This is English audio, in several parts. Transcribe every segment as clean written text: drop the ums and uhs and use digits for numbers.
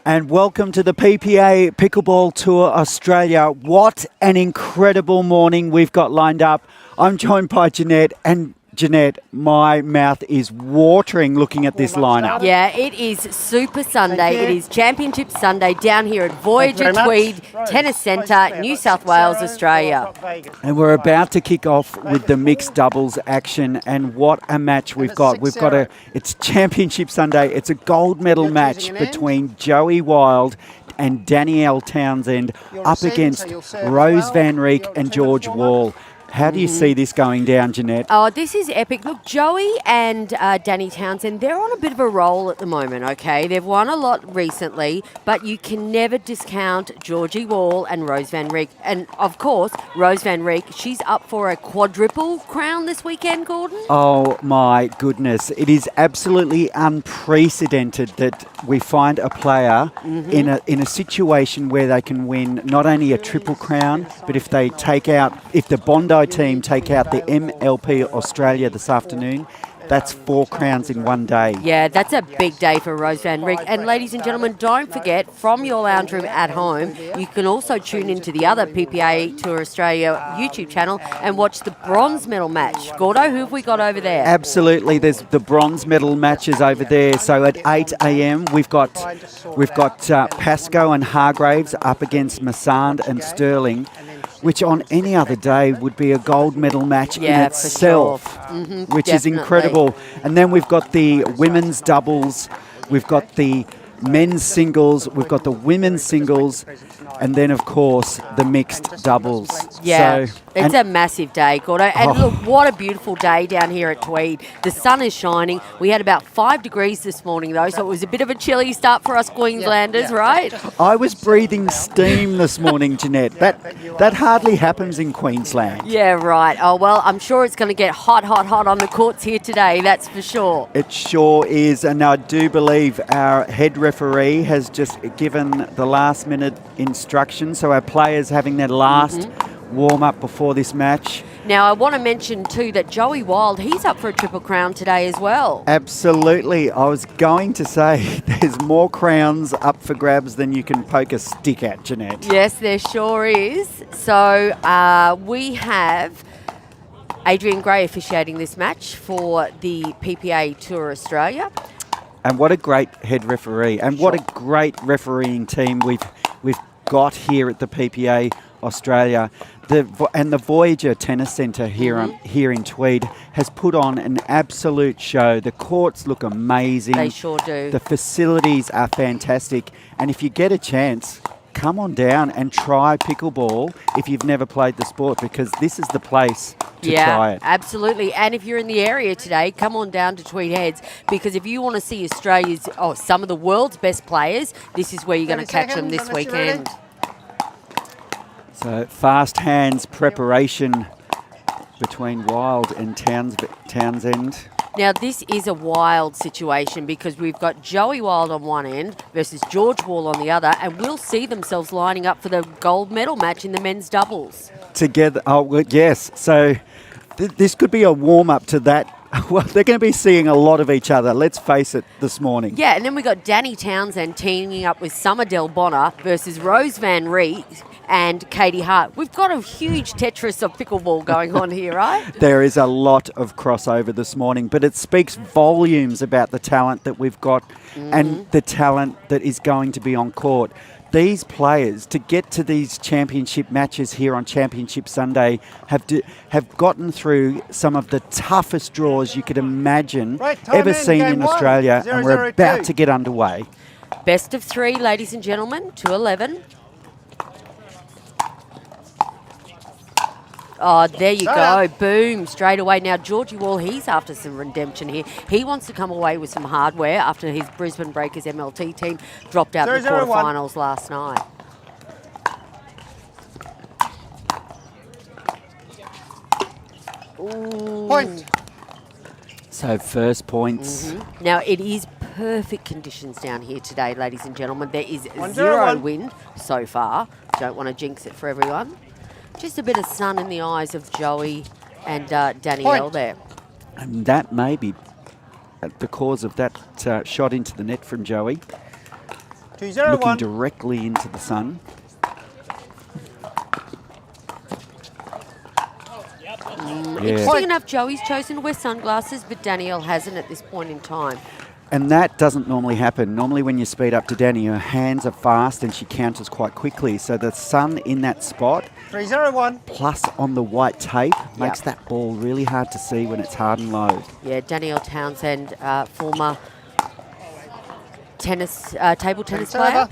And welcome to the PPA Pickleball Tour Australia. What an incredible morning we've got lined up. I'm joined by Jeanette, and Jeanette, my mouth is watering looking at this lineup. Yeah, it is Super Sunday. It is Championship Sunday down here at Voyager Tweed Tennis Centre, New South Wales, Australia. And we're about to kick off with the mixed doubles action, and what a match we've got. It's Championship Sunday. It's a gold medal match between Joey Wild and Danielle Townsend up against Rose Van Reek and George Wall. How do you see this going down, Jeanette? Oh, this is epic. Look, Joey and Danny Townsend, they're on a bit of a roll at the moment, okay? They've won a lot recently, but you can never discount Georgie Wall and Rose Van Reek. And, of course, Rose Van Reek, she's up for a quadruple crown this weekend, Gordon. Oh, my goodness. It is absolutely unprecedented that we find a player in a situation where they can win not only a triple crown, but if the Bondi team take out the MLP Australia this afternoon, that's 4 crowns in one day. Yeah, that's a big day for Rose Van Reek. And ladies and gentlemen, don't forget, from your lounge room at home, you can also tune into the other PPA Tour Australia YouTube channel and watch the bronze medal match. Gordo, who have we got over there? Absolutely, there's the bronze medal matches over there. So at 8 a.m. we've got Pascoe and Hargraves up against Massand and Sterling, which on any other day would be a gold medal match in itself, which is incredible. And then we've got the women's doubles, we've got the men's singles, we've got the women's singles, and then, of course, the mixed doubles. Yeah, it's a massive day, Gordo. And look, what a beautiful day down here at Tweed. The sun is shining. We had about 5 degrees this morning, though, so it was a bit of a chilly start for us Queenslanders, right? I was breathing steam this morning, Jeanette. That hardly happens in Queensland. Yeah, right. Oh, well, I'm sure it's going to get hot on the courts here today, that's for sure. It sure is, and I do believe our head referee has just given the last-minute instructions, so our players having their last warm-up before this match. Now, I want to mention, too, that Joey Wild, he's up for a triple crown today as well. Absolutely. I was going to say there's more crowns up for grabs than you can poke a stick at, Jeanette. Yes, there sure is. So we have Adrian Gray officiating this match for the PPA Tour Australia. And what a great head referee, and what a great refereeing team we've got here at the PPA Australia. The Voyager Tennis Centre here in Tweed has put on an absolute show. The courts look amazing. They sure do. The facilities are fantastic. And if you get a chance, come on down and try pickleball if you've never played the sport, because this is the place to try it. Absolutely. And if you're in the area today, come on down to Tweed Heads, because if you want to see some of the world's best players, this is where you're going to catch them this weekend. So fast hands preparation between Wild and Townsend. Now, this is a wild situation because we've got Joey Wild on one end versus George Wall on the other, and we'll see themselves lining up for the gold medal match in the men's doubles. Together, yes. So this could be a warm-up to that. Well, they're going to be seeing a lot of each other, let's face it, this morning. Yeah, and then we got Danny Townsend teaming up with Summer Del Bonner versus Rose Van Reek and Katie Hart. We've got a huge Tetris of pickleball going on here, right? There is a lot of crossover this morning, but it speaks volumes about the talent that we've got and the talent that is going to be on court. These players, to get to these championship matches here on Championship Sunday, have gotten through some of the toughest draws you could imagine ever seen in Australia, and we're about to get underway. Best of 3, ladies and gentlemen, to 11. Oh, there you go. Boom, straight away. Now, Georgie Wall, he's after some redemption here. He wants to come away with some hardware after his Brisbane Breakers MLT team dropped out in the quarterfinals last night. Point. So first points. Now, it is perfect conditions down here today, ladies and gentlemen. There is 0 wind so far. Don't want to jinx it for everyone. Just a bit of sun in the eyes of Joey and Danielle there. And that may be because of that shot into the net from Joey. looking directly into the sun. Interesting enough, Joey's chosen to wear sunglasses, but Danielle hasn't at this point in time. And that doesn't normally happen. Normally when you speed up to Danny, her hands are fast and she counters quite quickly. So the sun in that spot, 301. plus on the white tape, makes that ball really hard to see when it's hard and low. Yeah, Danielle Townsend, former table tennis player.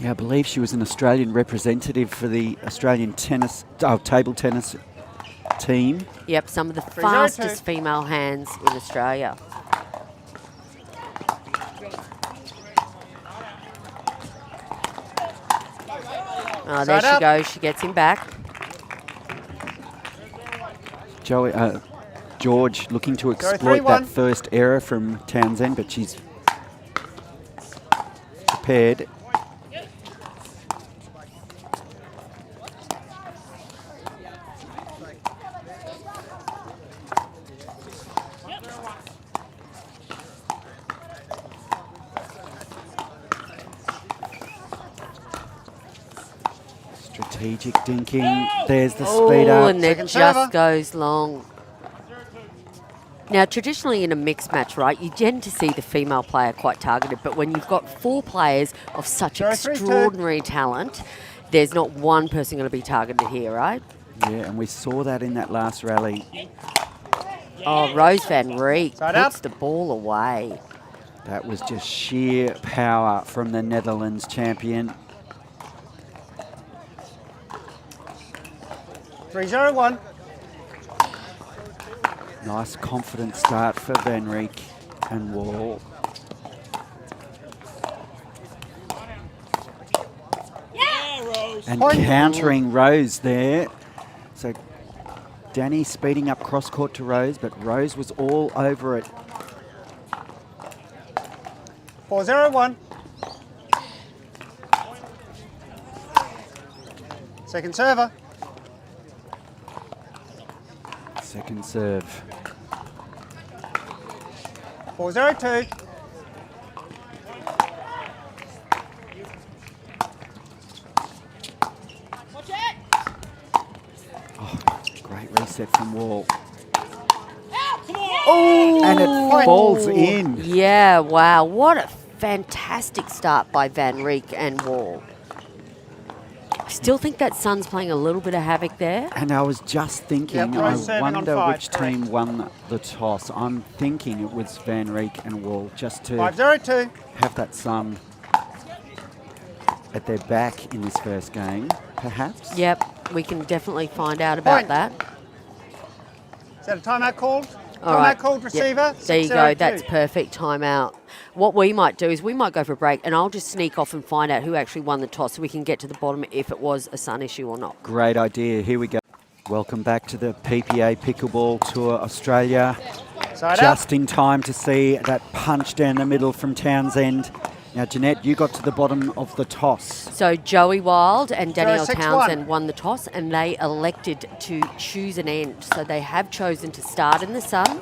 Yeah, I believe she was an Australian representative for the Australian table tennis team. Yep, some of the fastest female hands in Australia. Oh, there she goes. She gets him back. George looking to exploit that first error from Townsend, but she's prepared. Strategic dinking. There's the speed up. And it just goes long. Now, traditionally in a mixed match, right, you tend to see the female player quite targeted, but when you've got 4 players of such extraordinary talent, there's not one person going to be targeted here, right? Yeah, and we saw that in that last rally. Oh, Rose van Reek puts the ball away. That was just sheer power from the Netherlands champion. 301. Nice confident start for Van Reek and Wall. And countering Rose there. So Danny speeding up cross court to Rose, but Rose was all over it. 401. Second server. Second serve. 402. Oh, great reset from Wall. Oh, and it falls in. Yeah, wow. What a fantastic start by Van Reek and Wall. I still think that sun's playing a little bit of havoc there. And I was just thinking, I wonder which team won the toss. I'm thinking it was Van Reek and Wall, just to 502. have that sun at their back in this first game, perhaps. Yep, we can definitely find out about that. Is that a timeout called? All right. Called receiver. Yep. There you go. That's perfect timeout. What we might do is we might go for a break and I'll just sneak off and find out who actually won the toss so we can get to the bottom if it was a sun issue or not. Great idea. Here we go. Welcome back to the PPA Pickleball Tour Australia. Just in time to see that punch down the middle from Townsend. Now, Jeanette, you got to the bottom of the toss. So Joey Wild and Danielle Townsend won the toss and they elected to choose an end. So they have chosen to start in the sun.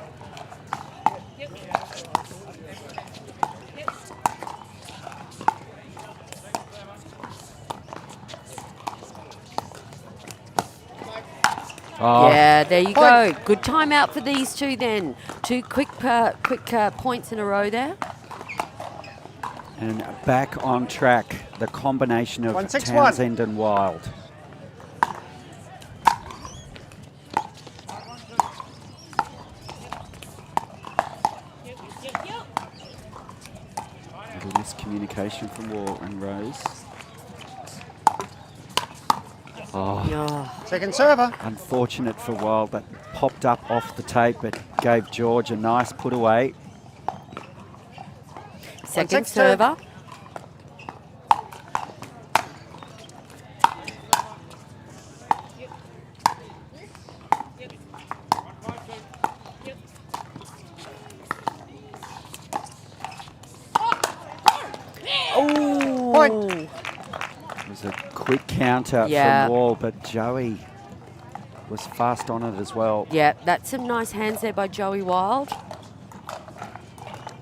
Oh. Yeah, there you go. Good timeout for these two then. 2 quick points in a row there. And back on track, the combination of 161. Townsend and Wild. Little miscommunication from Wall and Rose. Oh. Second server. Unfortunate for Wild, that popped up off the tape, but gave George a nice put away. Second server. Oh. Point. It was a quick counter from Wall, but Joey was fast on it as well. Yeah, that's some nice hands there by Joey Wild.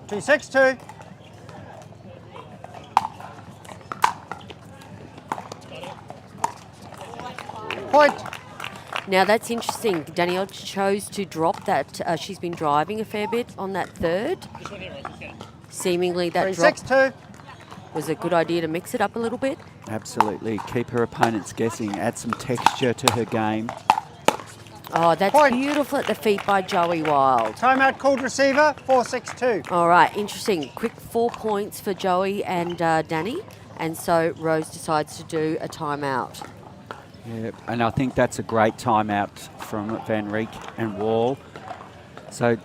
262. Point. Now that's interesting. Danielle chose to drop that. She's been driving a fair bit on that third. Seemingly that drop 3-6-2. was a good idea to mix it up a little bit. Absolutely. Keep her opponents guessing. Add some texture to her game. Oh, that's Point. beautiful at the feet by Joey Wild. Timeout called receiver, 4-6-2. All right, interesting. Quick 4 points for Joey and Danny. And so Rose decides to do a timeout. Yeah, and I think that's a great timeout from Van Reek and Wall. So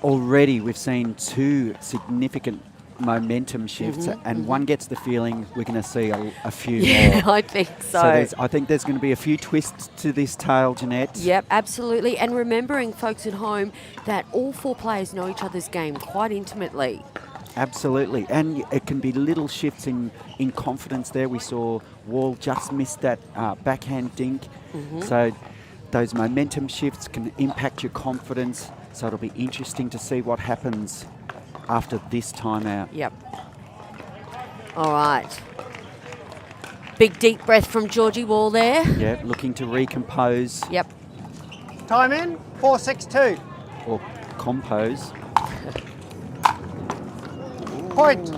already we've seen 2 significant momentum shifts, and one gets the feeling we're going to see a few Yeah, more. I think so. I think there's going to be a few twists to this tale, Jeanette. Yep, absolutely. And remembering, folks at home, that all 4 players know each other's game quite intimately. Absolutely, and it can be little shifts in confidence there. We saw Wall just miss that backhand dink. So those momentum shifts can impact your confidence. So it'll be interesting to see what happens after this timeout. Yep. All right. Big deep breath from Georgie Wall there. Yeah, looking to recompose Yep. Time in, 4-6-2. or compose. Point.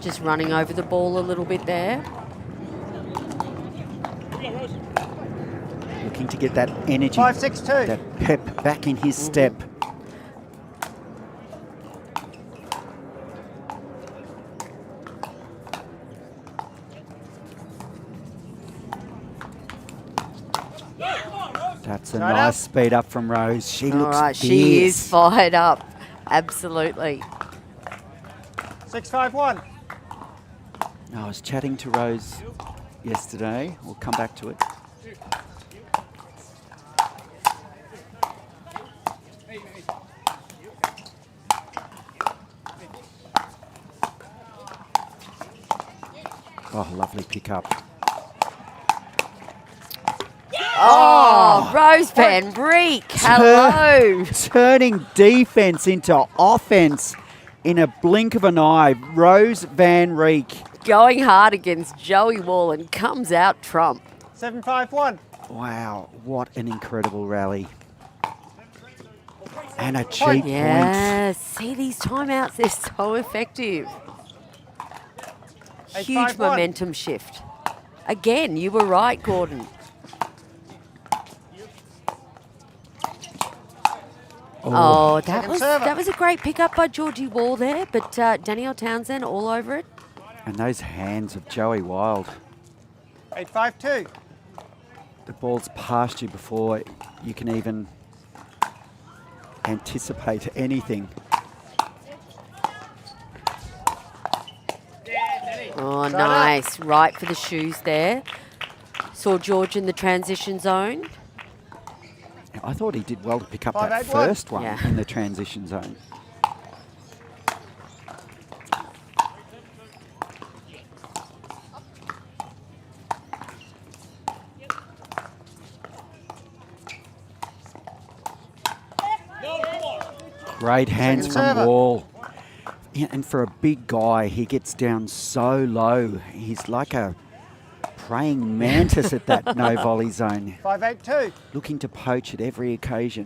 Just running over the ball a little bit there. Looking to get that energy, 5-6-2. that pep back in his step. That's a Right nice up. speed up from Rose. She All looks right, she is fierce. fired up. Absolutely. 6-5-1. I was chatting to Rose yesterday. We'll come back to it. Oh, lovely pickup. Oh, Rose Van Reek. Hello. Turning defense into offense in a blink of an eye. Rose Van Reek. Going hard against Joey Wall and comes out trump. 7-5-1. Wow, what an incredible rally. And a cheap Point. point. Yeah, see these timeouts, they're so effective. Huge 8-5-1. momentum shift. Again, you were right, Gordon. Oh, Second server. that was a great pickup by Georgie Wall there, but Danielle Townsend all over it. And those hands of Joey Wild. 8-5-2. The ball's past you before you can even anticipate anything. Oh, nice. Right for the shoes there. Saw George in the transition zone. I thought he did well to pick up that 5-8-1. first one Yeah. in the transition zone. Great hands Second from server. Wall. Yeah, and for a big guy, he gets down so low. He's like a praying mantis at that no volley zone, 5-8-2. looking to poach at every occasion.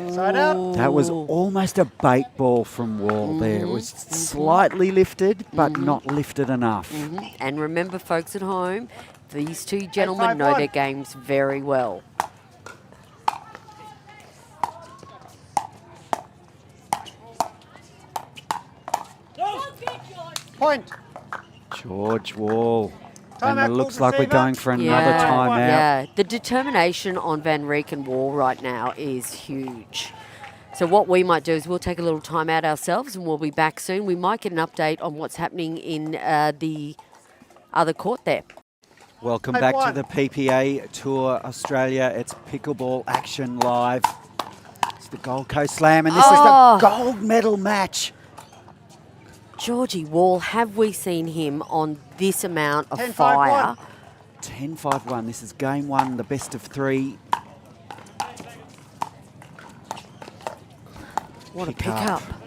Side out. That was almost a bait ball from Wall there. It was slightly lifted, but not lifted enough. And remember, folks at home, these two gentlemen know 8-5-1. their games very well. Point. George Wall. And Timeout it looks called like we're receiver. going for another Yeah, timeout. yeah. The determination on Van Reek and Wall right now is huge. So what we might do is we'll take a little time out ourselves and we'll be back soon. We might get an update on what's happening in the other court there. Welcome Hey, back to one. the PPA Tour Australia. It's pickleball action live. It's the Gold Coast Slam, and this is Oh. the gold medal match. Georgie Wall, have we seen him on this amount of 10-5-1. fire 10-5-1. This is game one, the best of three. What a Pick up. pickup.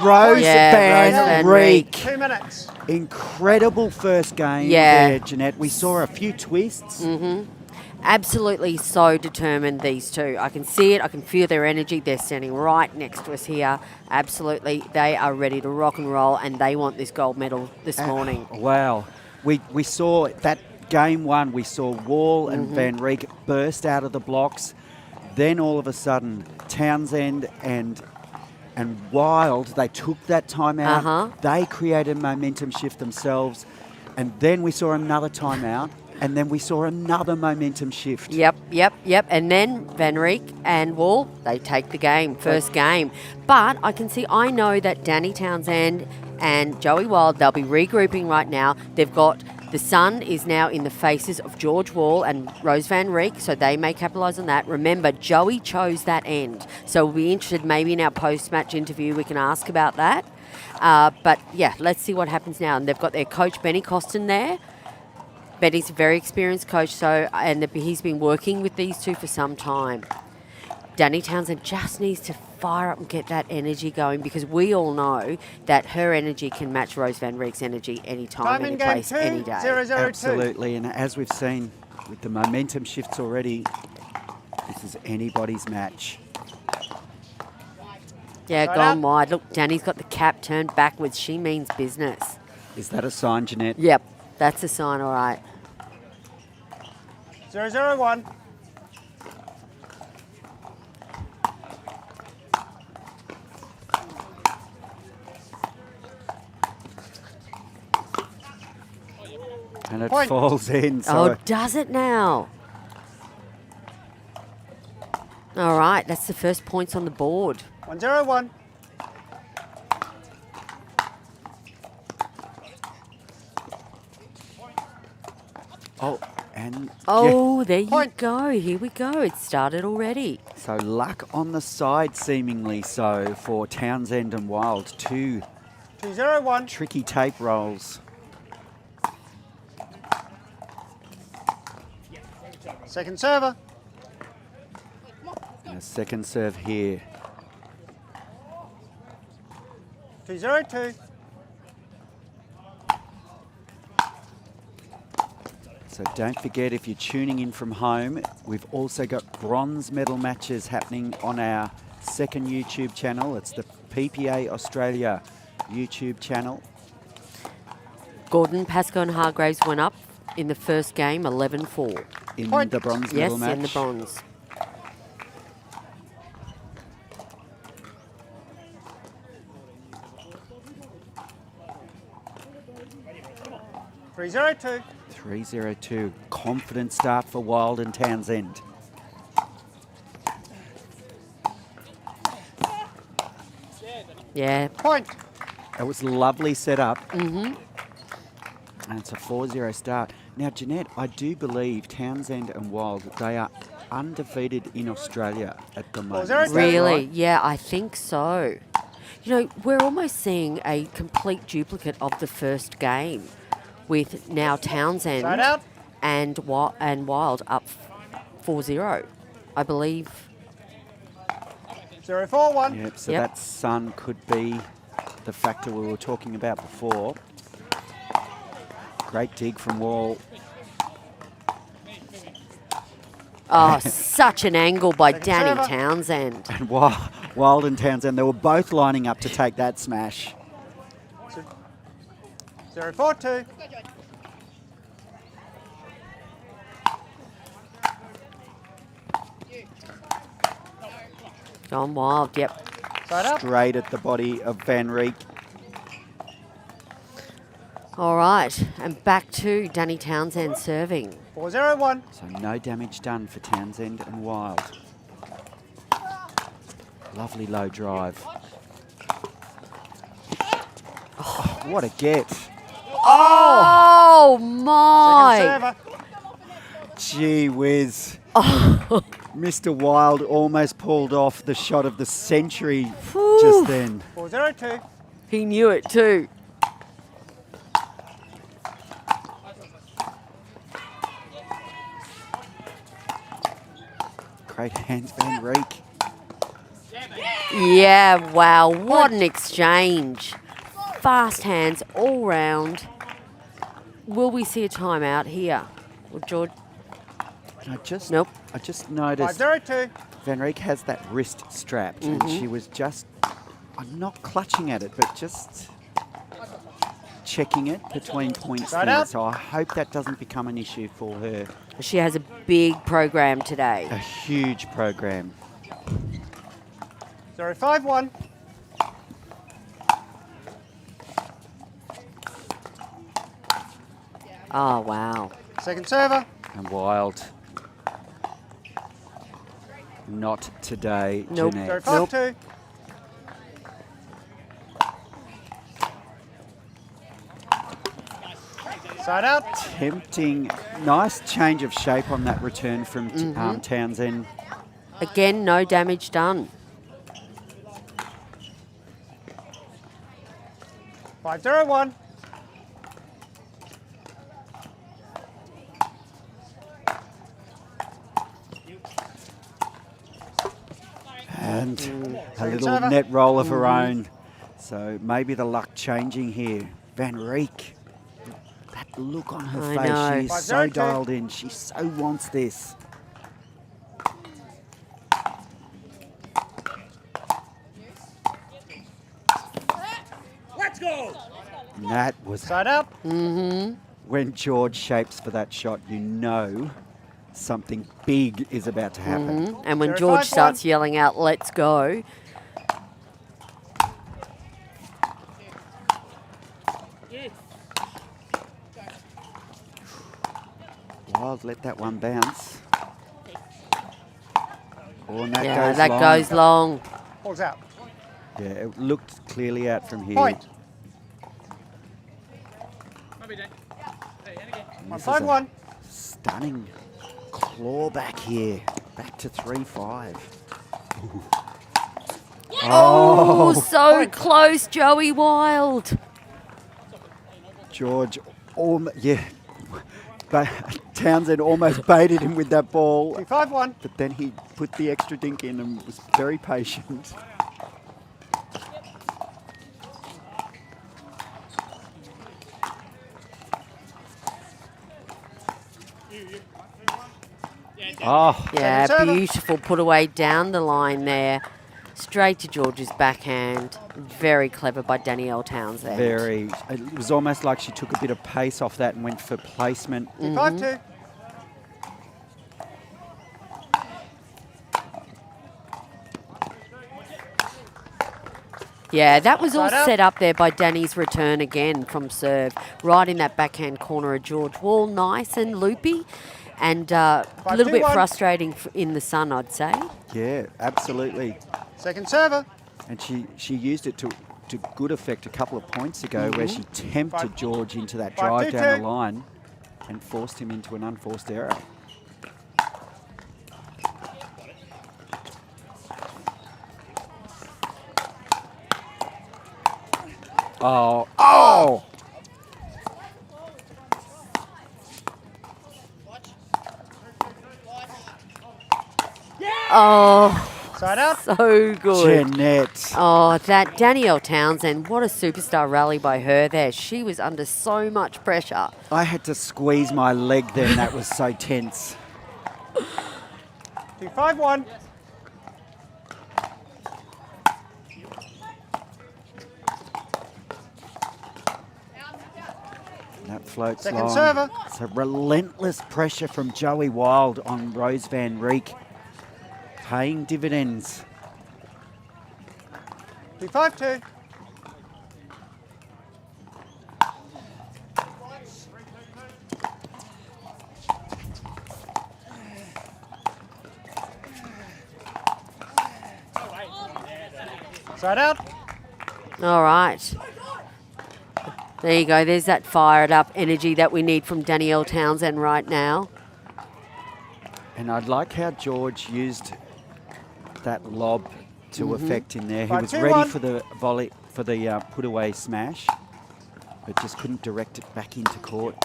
Rose Yeah, Van Rose Van Reek. Reek. 2 minutes. Incredible first game Yeah. there, Jeanette. We saw a few twists. Absolutely so determined, these two. I can see it. I can feel their energy. They're standing right next to us here. Absolutely. They are ready to rock and roll, and they want this gold medal this morning. Wow. We saw that game one. We saw Wall and Van Reek burst out of the blocks. Then all of a sudden, Townsend and Wild, they took that timeout. They created momentum shift themselves. And then we saw another timeout. And then we saw another momentum shift. Yep. And then Van Reek and Wall, they take the game, first game. But I know that Danny Townsend and Joey Wild, they'll be regrouping right now. They've got, the sun is now in the faces of George Wall and Rose Van Reek, so they may capitalise on that. Remember, Joey chose that end. So we'll be interested, maybe in our post-match interview, we can ask about that. But yeah, let's see what happens now. And they've got their coach, Benny Costin, there. Benny's a very experienced coach, he's been working with these two for some time. Danny Townsend just needs to fire up and get that energy going, because we all know that her energy can match Rose Van Reek's energy anytime, Time any in game place, 2, any day. 0-0-2. Absolutely. And as we've seen with the momentum shifts already, this is anybody's match. Yeah, Right gone up. wide. Look, Danny's got the cap turned backwards. She means business. Is that a sign, Jeanette? Yep, that's a sign, all right. 0-0-1. And it Point. falls in. So Oh, does it now? All right, that's the first points on the board. 1-0-1. Oh, there you Point. go. Here we go. It started already. So luck on the side, seemingly so, for Townsend and Wild. Two 2-0-1. tricky tape rolls. Second server. And a second serve here. 2-0-2. So don't forget, if you're tuning in from home, we've also got bronze medal matches happening on our second YouTube channel. It's the PPA Australia YouTube channel. Gordon, Pascoe and Hargraves went up in the first game, 11-4. In Point. the bronze Yes, medal match. in the bronze. Three zero two. 3-0-2. Confident start for Wild and Townsend. Yeah. Point. That was a lovely setup. And it's a 4-0 start. Now, Jeanette, I do believe Townsend and Wild, they are undefeated in Australia at the moment. 4-0. Is that Really? right? Yeah, I think so. You know, we're almost seeing a complete duplicate of the first game, with now Townsend Side out. and Wild up 4-0, I believe. 0-4-1. Yep, so Yep. that sun could be the factor we were talking about before. Great dig from Wall. Oh, such an angle by Second Danny server. Townsend. And Wild and Townsend, they were both lining up to take that smash. 0-4-2. Gone Wild, yep. Side up. Straight at the body of Van Reek. All right, and back to Danny Townsend serving. 4-0-1. So no damage done for Townsend and Wild. Lovely low drive. Oh, what a get. Oh, Second my. server. Gee whiz. Mr. Wild almost pulled off the shot of the century just then. 4-0-2. He knew it too. Great hands, Van Reek. Yeah, wow, what an exchange. Fast hands all round. Will we see a timeout here? Well, George, I just noticed 5-0-2. Van Reek has that wrist strapped, and she was just, I'm not clutching at it, but just checking it between points Right there. out. So I hope that doesn't become an issue for her. she has a big program today. A huge program. 0-5-1. Oh, wow. Second server. And Wild. Not today, Nope. Jeanette. 0-5-2. Side out. Tempting. Nice change of shape on that return from Townsend. Again, no damage done. 5-0-1. And a Second little server. net roll of her own. So maybe the luck changing here. Van Reek. That look on her I face. know. She's so 5-0-2. dialed in. She so wants this. Let's go! And that was Side out. when George shapes for that shot, you know something big is about to happen. And when 0-5-1. George starts yelling out, let's go, Wild let that one bounce. Oh, and that yeah, goes that long. goes long. Ball's out. Yeah, it looked clearly out from here. Point. And this is a 1-5-1. stunning claw back here. Back to 3-5. Oh, so close, Joey Wild. George, yeah. But Townsend almost baited him with that ball. 2-5-1. But then he put the extra dink in and was very patient. Oh, Yeah, Second server. beautiful put away down the line there. Straight to George's backhand. Very clever by Danielle Townsend. very. It was almost like she took a bit of pace off that and went for placement. 2-5-2. Yeah, that was all Side out. set up there by Danny's return again from serve. Right in that backhand corner of George Wall. Nice and loopy. And a little bit 5-2-1. frustrating in the sun, I'd say. Yeah, absolutely. Second server. And she used it to good effect a couple of points ago where she tempted George into that drive 5-2-2. down the line and forced him into an unforced error. Oh, oh! Oh, Side out. so good. Jeanette. Oh, that Danielle Townsend, what a superstar rally by her there. She was under so much pressure. I had to squeeze my leg then. That was so tense. 2-5-1. That floats Second long. server. It's a relentless pressure from Joey Wild on Rose Van Reek. Paying dividends. 2-5-2. Side out. All right. There you go. There's that fired up energy that we need from Danielle Townsend right now. And I like how George used that lob to effect in there. He was 5-2-1. ready for the volley, for the put away smash, but just couldn't direct it back into court.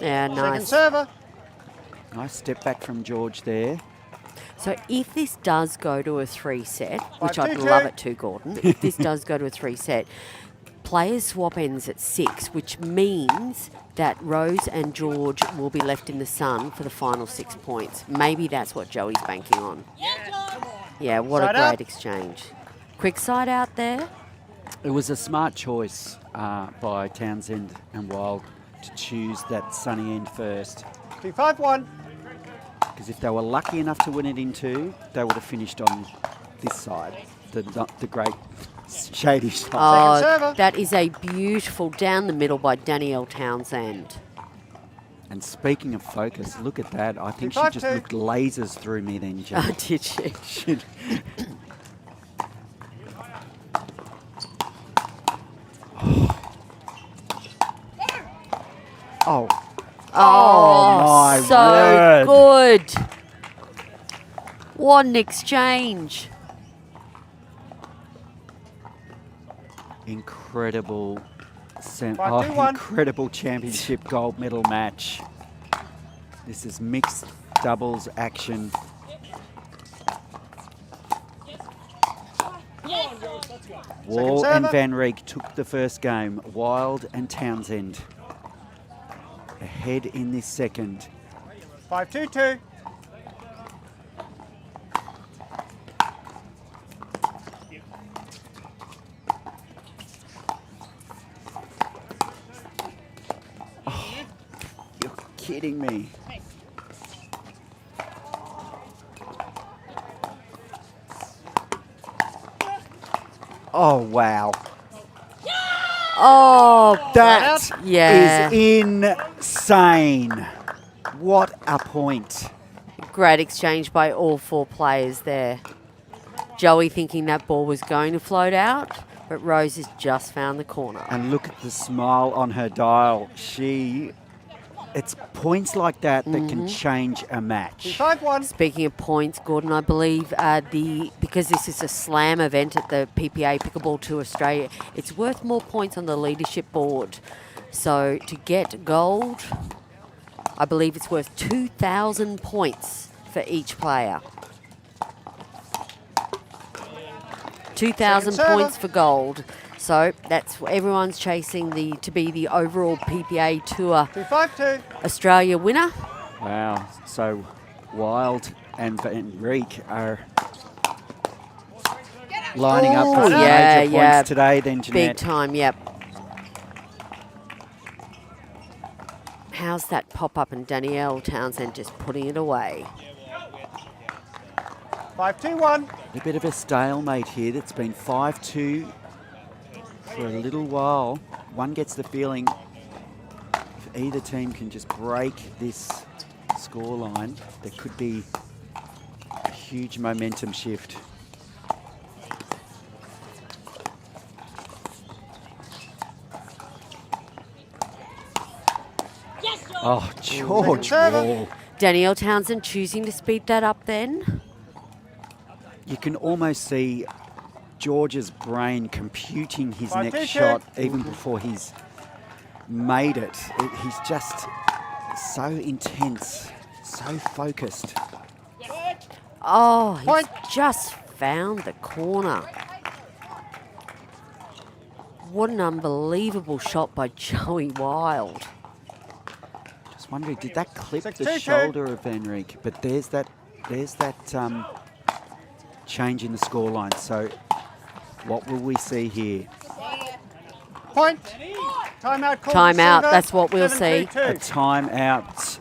Yeah, Second nice. server. Nice step back from George there. So if this does go to a 3-set, which I'd 5-2-2. love it too, Gordon, if this does go to a 3-set, players swap ends at 6, which means that Rose and George will be left in the sun for the final 6 points. Maybe that's what Joey's banking on. Yeah, what Side a out. great exchange. Quick side out there. It was a smart choice by Townsend and Wild to choose that sunny end first. 2-5-1. Because if they were lucky enough to win it in 2, they would have finished on this side, the great shady side. Oh, server. that is a beautiful down the middle by Danielle Townsend. And speaking of focus, look at that. I think she 2-5-2. just looked lasers through me then, Jen. Oh, did she? Oh, Oh, my so word. good. What an exchange. incredible, 5-2-1. incredible championship gold medal match. This is mixed doubles action. Wall and server. Van Reek took the first game. Wild and Townsend ahead in this second. 5-2-2. You're kidding me. Oh, wow. Oh, That yeah. is insane. What a point. Great exchange by all four players there. Joey thinking that ball was going to float out, but Rose has just found the corner. And look at the smile on her dial. It's points like that that can change a match. 5-1. Speaking of points, Gordon, I believe because this is a slam event at the PPA Pickleball Tour Australia, it's worth more points on the leadership board. So to get gold, I believe it's worth 2,000 points for each player. 2,000 Second points server. for gold. So that's what everyone's chasing to be the overall PPA Tour 2-5-2. Australia winner. Wow. So Wild and Van Reek are lining up for Oh, some yeah, major yeah. points today then, Big Jeanette. time, yep. How's that pop-up and Danielle Townsend just putting it away? 5-2-1. A bit of a stalemate here. It's been 5-2 for a little while. One gets the feeling if either team can just break this scoreline, there could be a huge momentum shift. Oh, George server. Wall. Danielle Townsend choosing to speed that up then. You can almost see George's brain computing his 5-2-2. next shot even before he's made it. He's just so intense, so focused. Oh, he's Point. just found the corner. What an unbelievable shot by Joey Wild. Just wondering, did that clip the 6-2-2. shoulder of Van Reek? But there's that change in the scoreline. So what will we see here? Point. Timeout call. Timeout, Silver. that's what we'll see. 7-2-2. A timeout.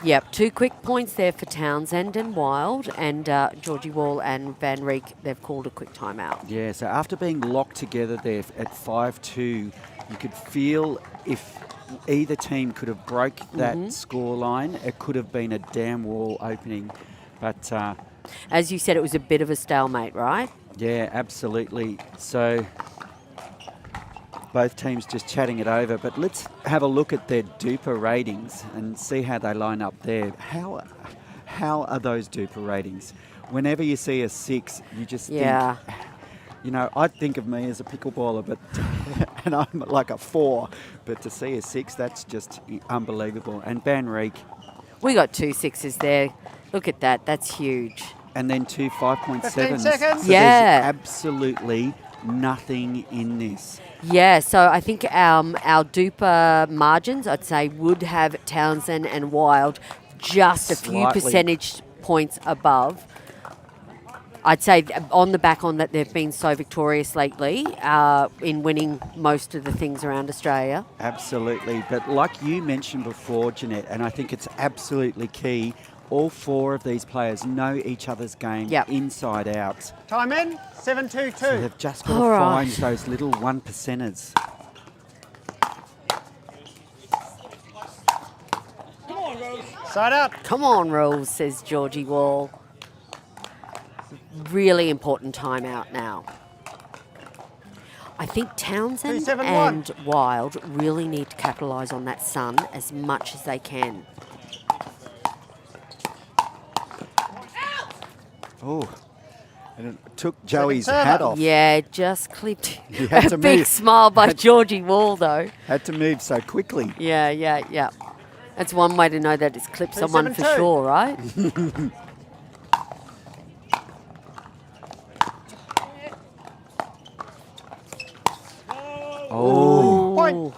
Yep, 2 quick points there for Townsend and Wild, and Georgie Wall and Van Reek, they've called a quick timeout. Yeah, so after being locked together there at 5-2, you could feel if either team could have broke that scoreline, it could have been a damn wall opening. But As you said, it was a bit of a stalemate, right? yeah, absolutely. So both teams just chatting it over. But let's have a look at their duper ratings and see how they line up there. How are those duper ratings? Whenever you see a 6, you just Yeah. think, you know, I think of me as a pickleballer, but and I'm like a 4. But to see a 6, that's just unbelievable. And Van Reek, We got 2 6s there. Look at that. That's huge. And then 2 5.7s. 15 seconds. So Yeah. there's absolutely nothing in this. Yeah, so I think our duper margins, I'd say, would have Townsend and Wild just a few Slightly. percentage points above. I'd say on the back on that they've been so victorious lately in winning most of the things around Australia. Absolutely. But like you mentioned before, Jeanette, and I think it's absolutely key, all 4 of these players know each other's game Yep. inside out. Time in. 7-2-2. So they've just got to All right. find those little 1%ers. Side out. Come on, Rose, says Georgie Wall. Really important timeout now. I think Townsend 3-7-1. and Wild really need to capitalise on that sun as much as they can. Oh, and it took Joey's server. hat off. Yeah, it just clipped. You had A to big move. smile by Georgie Wall, though. Had to move so quickly. Yeah. That's one way to know that it's clipped someone for 3-7-2. sure, right? Oh, Point.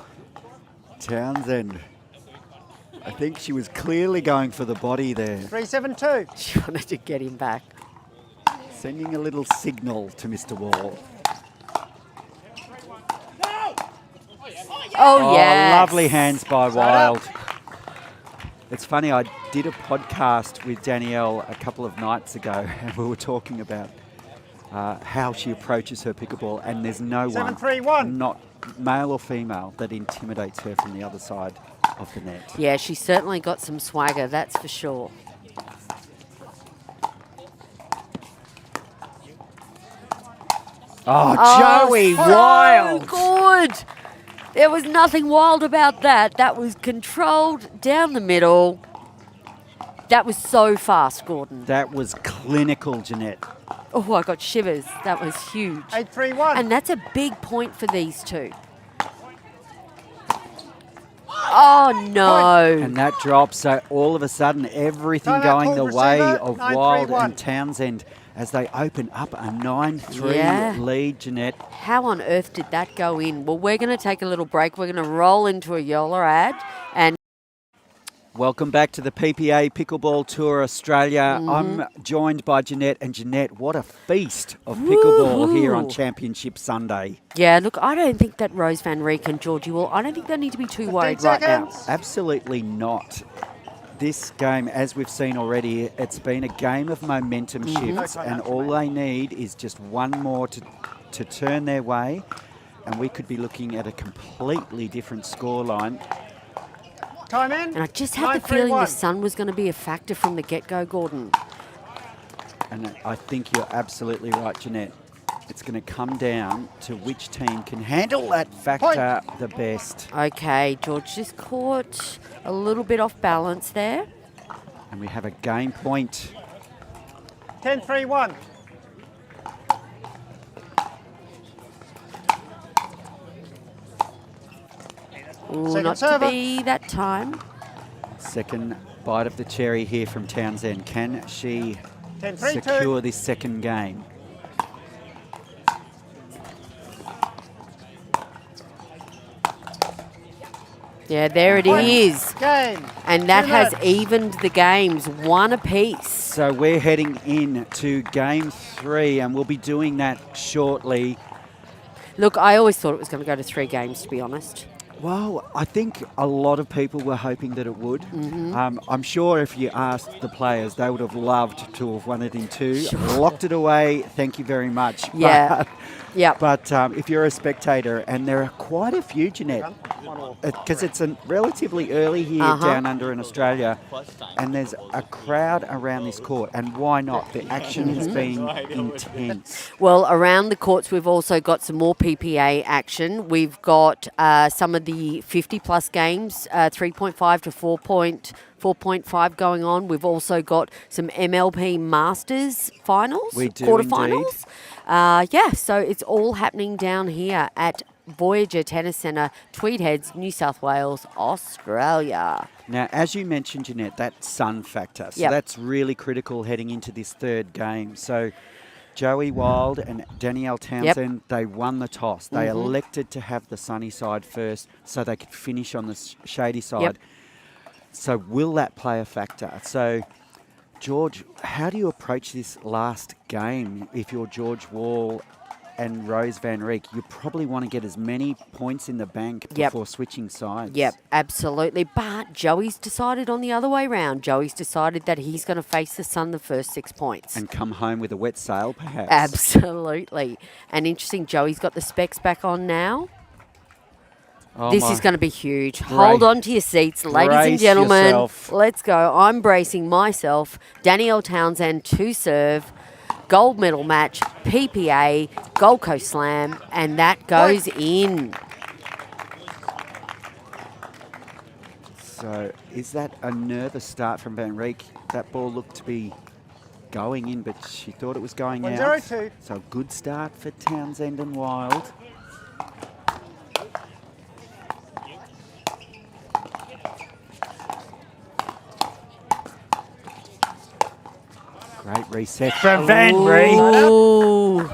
Townsend. I think she was clearly going for the body there, 3-7-2. She wanted to get him back. sending a little signal to Mr. Wall. Oh, yes. Lovely hands by Wild. It's funny, I did a podcast with Danielle a couple of nights ago, and we were talking about how she approaches her pickleball, and there's no 7-3-1. one, not male or female, that intimidates her from the other side of the net. Yeah, she's certainly got some swagger, that's for sure. Oh, Joey so Wild! good. There was nothing wild about that. That was controlled down the middle. That was so fast, Gordon. That was clinical, Jeanette. Oh, I got shivers. That was huge. 8-3-1. And that's a big point for these two. Oh, no. And that drops, so all of a sudden everything Timeout going the called, way receiver, of 9-3-1. Wild and Townsend as they open up a 9-3 Yeah. lead, Jeanette. How on earth did that go in? Well, we're going to take a little break. We're going to roll into a Yola ad. And Welcome back to the PPA Pickleball Tour Australia. Mm-hmm. I'm joined by Jeanette, and Jeanette, what a feast of pickleball here on Championship Sunday. yeah, look, I don't think that Rose Van Reek and Georgie Wall, I don't think they need to be too worried 15 right now. seconds. Absolutely not. This game, as we've seen already, it's been a game of momentum shifts, and all they need is just one more to turn their way, and we could be looking at a completely different scoreline. Time in. And I just had the feeling the 9-3-1. sun was going to be a factor from the get-go, Gordon. And I think you're absolutely right, Jeanette. It's going to come down to which team can handle that factor the best. Okay, George just caught a little bit off balance there. And we have a game point. 10-3-1. Ooh, Second not server. to be that time. Second bite of the cherry here from Townsend. Can she 10-3-2. secure this second game? Yeah, there it Point. is. Game. And that 2 has minutes. evened the games, one apiece. So we're heading in to game 3, and we'll be doing that shortly. Look, I always thought it was going to go to 3 games, to be honest. Well, I think a lot of people were hoping that it would. I'm sure if you asked the players, they would have loved to have won it in 2. Locked it away, thank you very much. Yeah. Yep. But if you're a spectator, and there are quite a few, Jeanette, because it's a relatively early here down under in Australia, and there's a crowd around this court, and why not? The action has been intense. Well, around the courts, we've also got some more PPA action. We've got some of the 50-plus games, 3.5 to 4.5 going on. We've also got some MLP Masters finals, We do quarterfinals. indeed. Yeah, so it's all happening down here at Voyager Tennis Centre, Tweed Heads, New South Wales, Australia. Now, as you mentioned, Jeanette, that sun factor. So Yep. that's really critical heading into this third game. So Joey Wild and Danielle Townsend, they won the toss. They elected to have the sunny side first so they could finish on the shady side. Yep. So will that play a factor? So, George, how do you approach this last game if you're George Wall and Rose Van Reek? You probably want to get as many points in the bank Yep. before switching sides. Yep, absolutely. But Joey's decided on the other way round. Joey's decided that he's going to face the sun the first 6 points. And come home with a wet sail, perhaps. Absolutely. And interesting, Joey's got the specs back on now. Oh This my- is going to be huge. Hold on to your seats, ladies and Brace gentlemen. yourself. Let's go. I'm bracing myself. Danielle Townsend to serve. Gold medal match, PPA, Gold Coast Slam, and that goes in. So is that a nervous start from Van Reek? That ball looked to be going in, but she thought it was going out. 1-0-2. So a good start for Townsend and Wild. Great reset from Van Reek. Ooh.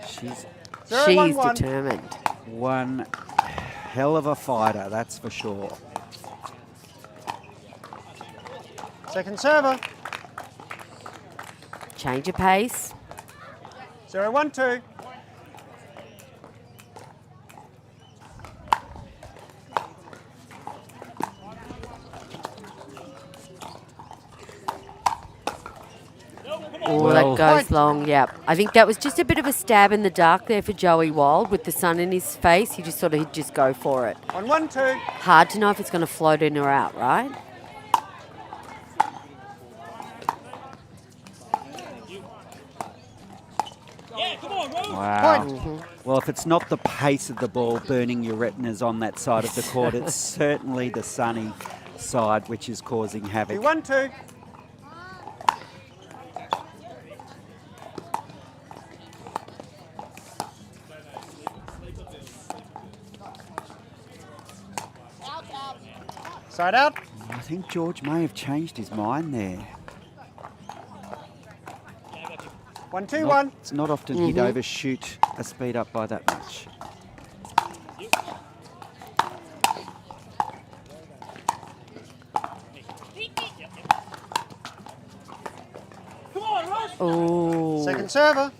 She's 0-1-1. determined. one hell of a fighter, that's for sure. Second server. Change of pace. 0-1-2. Oh, Well- that goes long, yep. I think that was just a bit of a stab in the dark there for Joey Wild with the sun in his face. He just thought he'd just go for it. 1-1-2. Hard to know if it's going to float in or out, right? Wow. Point. Well, if it's not the pace of the ball burning your retinas on that side of the court, it's certainly the sunny side which is causing havoc. 2-1-2. Side out. I think George may have changed his mind there. 1-2-1. It's not often he'd overshoot a speed up by that much. Oh. Second server.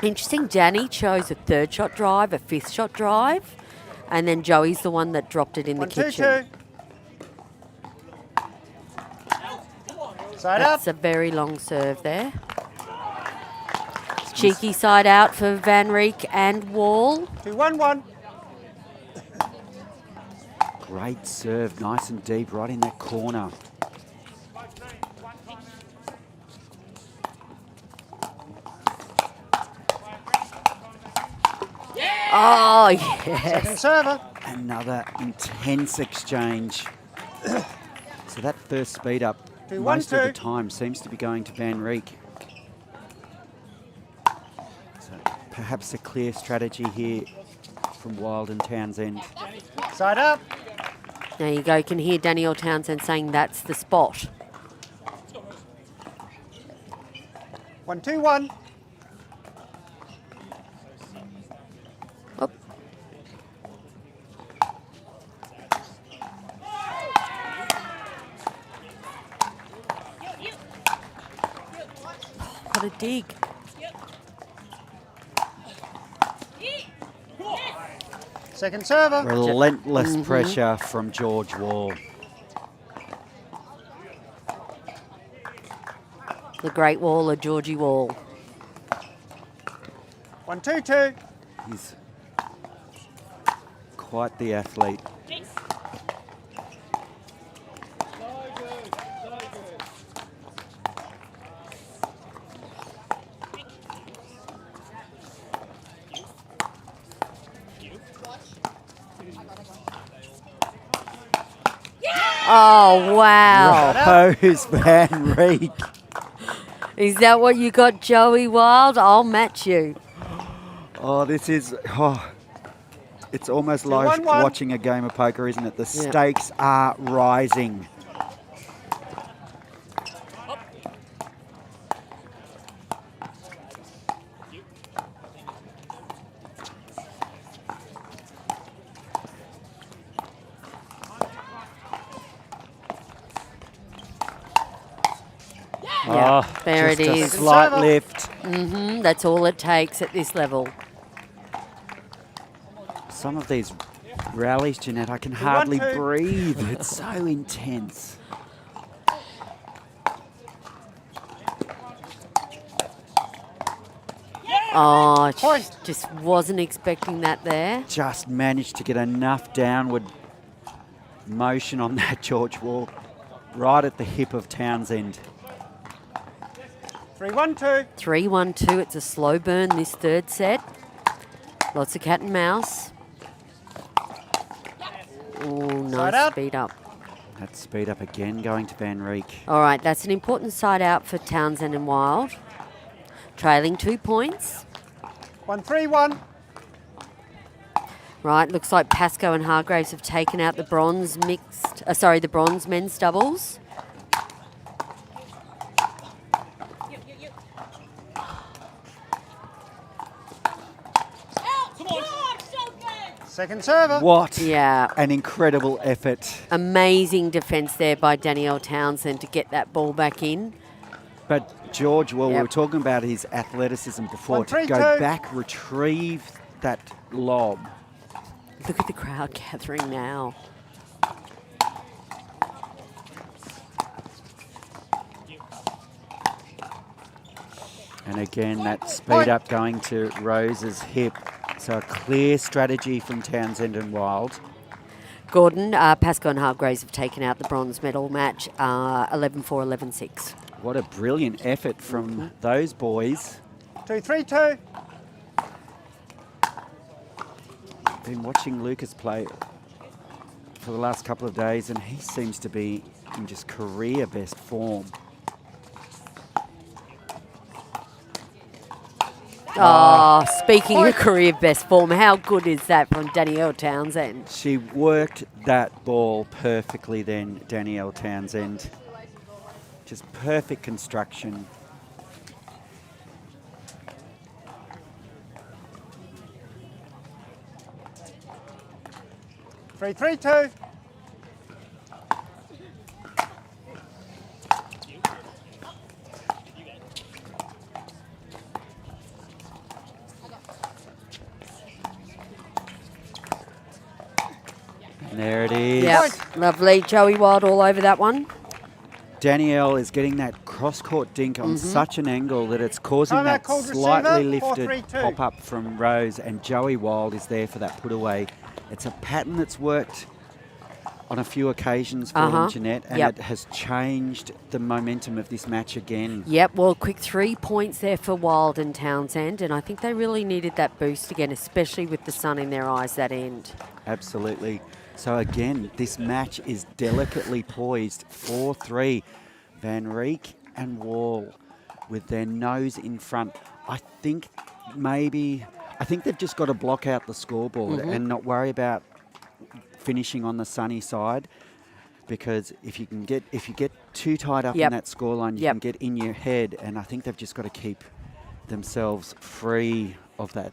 Interesting. Danny chose a third shot drive, a fifth shot drive, and then Joey's the one that dropped it in the 1-2-2. kitchen. Side out. That's a very long serve there. Cheeky side out for Van Reek and Wall. 2-1-1. Great serve, nice and deep, right in that corner. Oh, yes. Second server. Another intense exchange. So that first speed up, 2-1-2. most of the time, seems to be going to Van Reek. So perhaps a clear strategy here from Wild and Townsend. Side out. There you go. You can hear Danielle Townsend saying that's the spot. 1-2-1. Oh. What a dig. Second server. Relentless pressure from George Wall. The great Waller, Georgie Wall. 1-2-2. He's quite the athlete. Oh, wow. Rose Van Reek. Is that what you got, Joey Wild? I'll match you. Oh, this is... Oh, it's almost like 1-1. watching a game of poker, isn't it? The stakes are rising. Yeah, there it Just a is. slight lift. That's all it takes at this level. Some of these rallies, Jeanette, I can hardly 1-2. breathe. It's so intense. Oh, Point. just wasn't expecting that there. Just managed to get enough downward motion on that George Wall, right at the hip of Townsend. 3-1-2. 3-1-2. It's a slow burn this third set. Lots of cat and mouse. Oh, Side nice out. speed up. That speed up again going to Van Reek. All right, that's an important side out for Townsend and Wild. Trailing 2 points. 1-3-1. Right, looks like Pascoe and Hargraves have taken out the bronze the bronze men's doubles. Second server. What Yeah. an incredible effort. Amazing defence there by Danielle Townsend to get that ball back in. But George, well, we Yep. were talking about his athleticism before. To 1-3-2. go back, retrieve that lob. Look at the crowd gathering now. And again, that speed up going to Rose's hip. So a clear strategy from Townsend and Wild. Gordon, Pascoe and Hargraves have taken out the bronze medal match, 11-4, 11-6. What a brilliant effort from those boys. 2-3-2. Been watching Lucas play for the last couple of days, and he seems to be in just career best form. Oh, speaking of career best form, how good is that from Danielle Townsend? She worked that ball perfectly then, Danielle Townsend. Just perfect construction. Three, 3-2. And there it is. Yep, lovely. Joey Wild all over that one. Danielle is getting that cross-court dink on such an angle that it's causing Timeout that called slightly receiver, lifted 4-3-2. pop-up from Rose, and Joey Wild is there for that put-away. It's a pattern that's worked on a few occasions for them, Jeanette, and it has changed the momentum of this match again. Yep, well, quick 3 points there for Wild and Townsend, and I think they really needed that boost again, especially with the sun in their eyes that end. Absolutely. So again, this match is delicately poised. 4-3. Van Reek and Wall with their nose in front. I think they've just got to block out the scoreboard and not worry about finishing on the sunny side, because if you get too tied up in that scoreline, you can get in your head, and I think they've just got to keep themselves free of that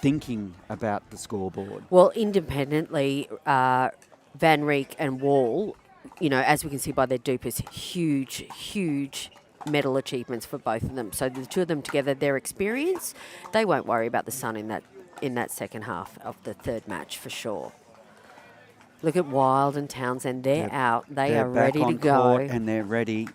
thinking about the scoreboard. Well, independently, Van Reek and Wall, you know, as we can see by their dupers, huge medal achievements for both of them. So the two of them together, their experience, they won't worry about the sun in that second half of the third match for sure. Look at Wild and Townsend. They're out. They're ready back on to go. court and they're ready.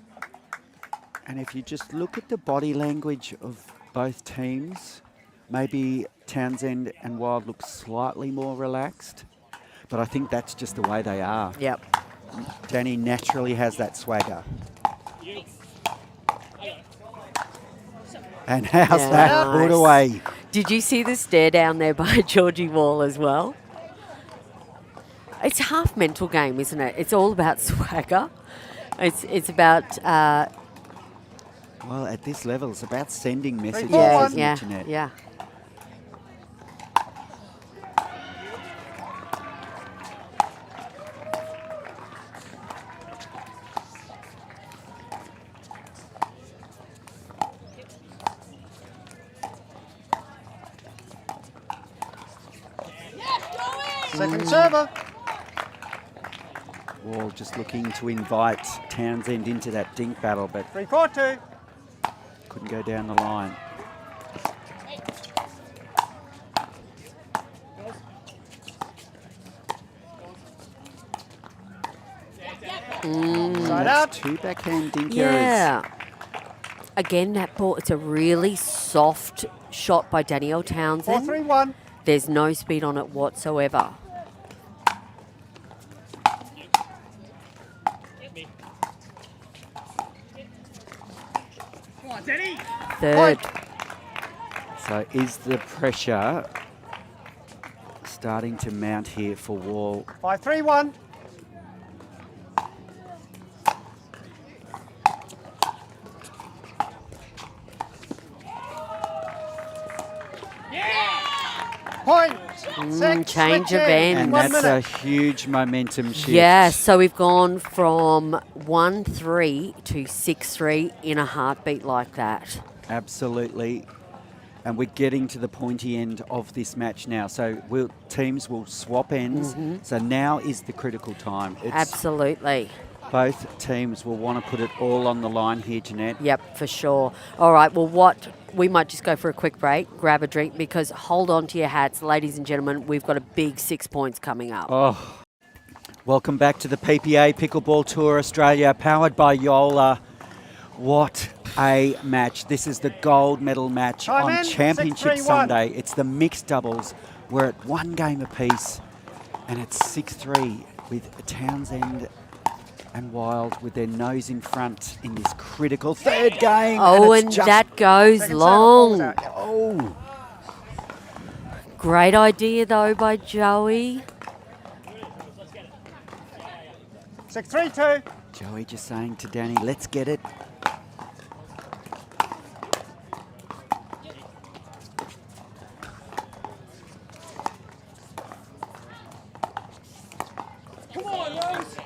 And if you just look at the body language of both teams, maybe Townsend and Wild look slightly more relaxed, but I think that's just the way they are. Yep. Danny naturally has that swagger. And how's that put away? Did you see the stare down there by Georgie Wall as well? It's half mental game, isn't it? It's all about swagger. It's about Well, at this level, it's about sending messages, Yeah, isn't yeah, it, Jeanette? yeah. Second server. Wall just looking to invite Townsend into that dink battle, but 3-4-2. couldn't go down the line. Side out. 2 backhand dink errors. Yeah. Again, that ball, it's a really soft shot by Danielle Townsend. 4-3-1. There's no speed on it whatsoever. Third. So is the pressure starting to mount here for Wall? 5-3-1. Point. Six, change of switching. end. And 1 that's minute. a huge momentum shift. Yeah, so we've gone from 1-3 to 6-3 in a heartbeat like that. Absolutely. And we're getting to the pointy end of this match now. So teams will swap ends. So now is the critical time. Absolutely. Both teams will want to put it all on the line here, Jeanette. Yep, for sure. All right, well, we might just go for a quick break, grab a drink, because hold on to your hats, ladies and gentlemen, we've got a big 6 points coming up. Oh, welcome back to the PPA Pickleball Tour Australia, powered by Yola. What a match. This is the gold medal match Time on in, Championship 6-3-1. Sunday. It's the mixed doubles. We're at 1 game apiece, and it's 6-3 with Townsend and Wild with their nose in front in this critical third game. Oh, it's and just- that goes Second server, ball's long. out, yeah. Oh, Great idea, though, by Joey. 6-3-2. Joey just saying to Danny, let's get it.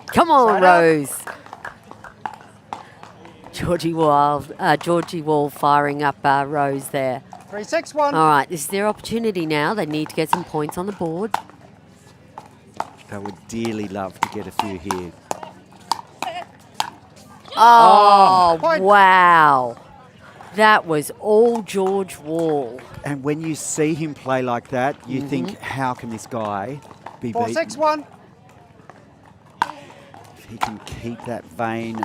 Come on, Side out. Rose. Georgie Wall firing up Rose there. 3-6-1. All right, this is their opportunity now. They need to get some points on the board. They would dearly love to get a few here. Oh, Point. wow. That was all George Wall. And when you see him play like that, you think, how can this guy be beaten? 4-6-1. If he can keep that vein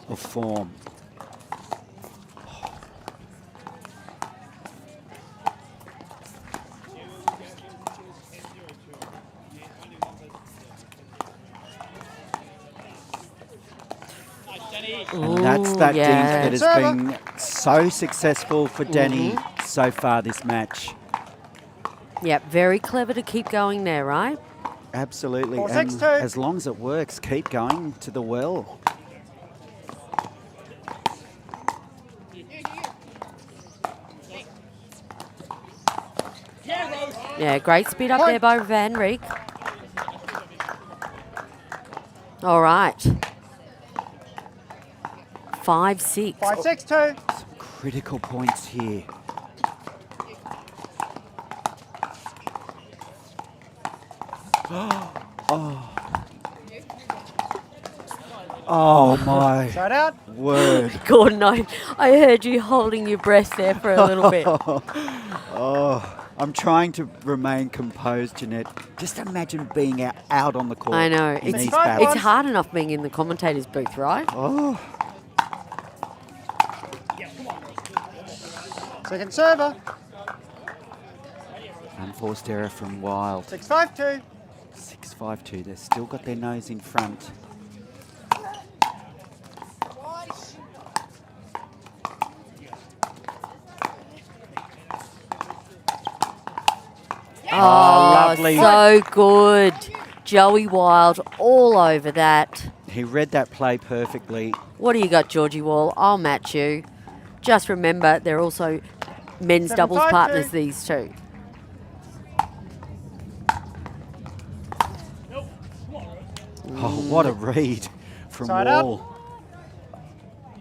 of form. And that's that dink that has Server. been so successful for Danny so far this match. Yep, very clever to keep going there, right? Absolutely. 4-6-2. And as long as it works, keep going to the well. Yeah, great speed up there by Van Reek. All right. 5-6. 5-6-2. Critical points here. Oh my Side out. word. Gordon, I heard you holding your breath there for a little bit. I'm trying to remain composed, Jeanette. Just imagine being out on the court. I know. in these It's battles. It's hard enough being in the commentator's booth, right? Oh, Second server. unforced error from Wild. 6-5-2. 6-5-2. They've still got their nose in front. Oh, lovely. so good. Joey Wild all over that. He read that play perfectly. What do you got, Georgie Wall? I'll match you. Just remember, they're also men's doubles 7-5-2. partners, these two. Oh, what a read from Side out. Wall.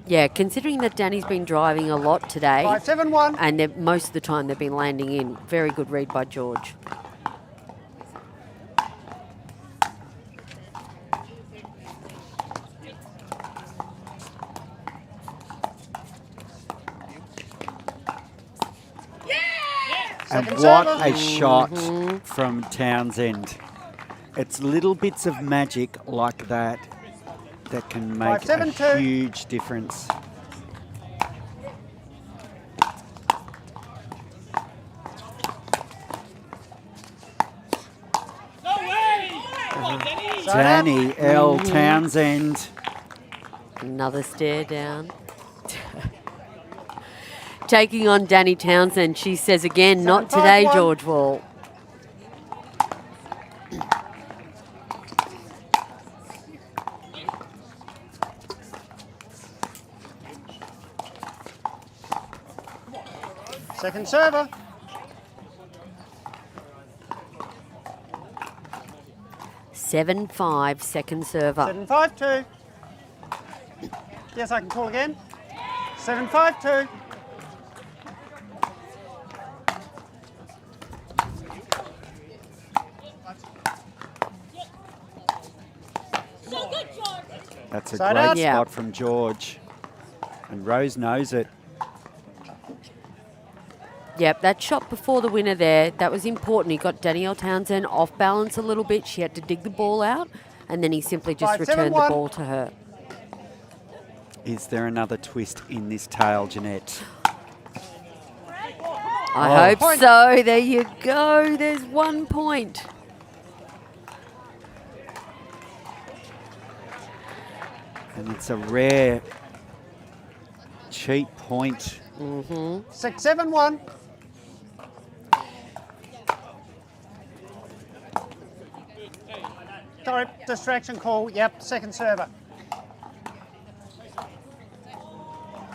Yeah, considering that Danny's been driving a lot today, 5-7-1. and most of the time they've been landing in. Very good read by George. And Second what server. a shot from Townsend. It's little bits of magic like that that can make 5-7-2. a huge difference. Danny L. Townsend. Another stare down. Taking on Danny Townsend, she says again, not today, 7-5-1. George Wall. Second server. 7-5, second server. 7-5-2. Yes, I can call again. 7-5-2. That's a Side great out. Yeah. spot from George. And Rose knows it. Yep, that shot before the winner there, that was important. He got Danielle Townsend off balance a little bit. She had to dig the ball out, and then he simply just 5-7-1. returned the ball to her. Is there another twist in this tale, Jeanette? I hope Point. so. There you go. There's 1 point. And it's a rare, cheap point. 6-7-1. Sorry, distraction call. Yep, second server.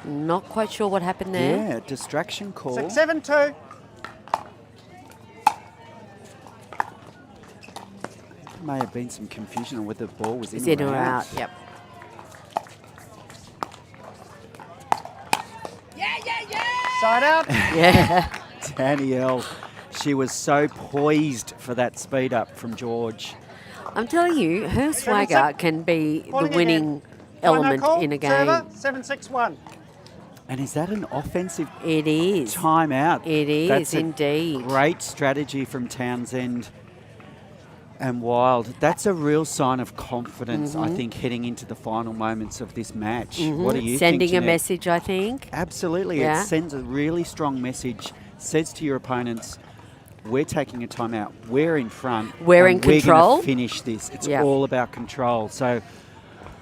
Not quite sure what happened there. Yeah, distraction call. 6-7-2. May have been some confusion on whether the ball was It's in in or out. Yep. Side out. Yeah. Danielle, she was so poised for that speed up from George. I'm telling you, her swagger sec- can be the Calling winning again. element Final call, in a game. Server, 7-6-1. And is that an offensive It is. timeout? It is, That's a indeed. great strategy from Townsend and Wild. That's a real sign of confidence, I think, heading into the final moments of this match. What do you think, Sending a Jeanette? message, I think. Absolutely. Yeah. It sends a really strong message, says to your opponents, we're taking a timeout, we're in front. We're in and we're control. going to finish this. It's Yeah. all about control. So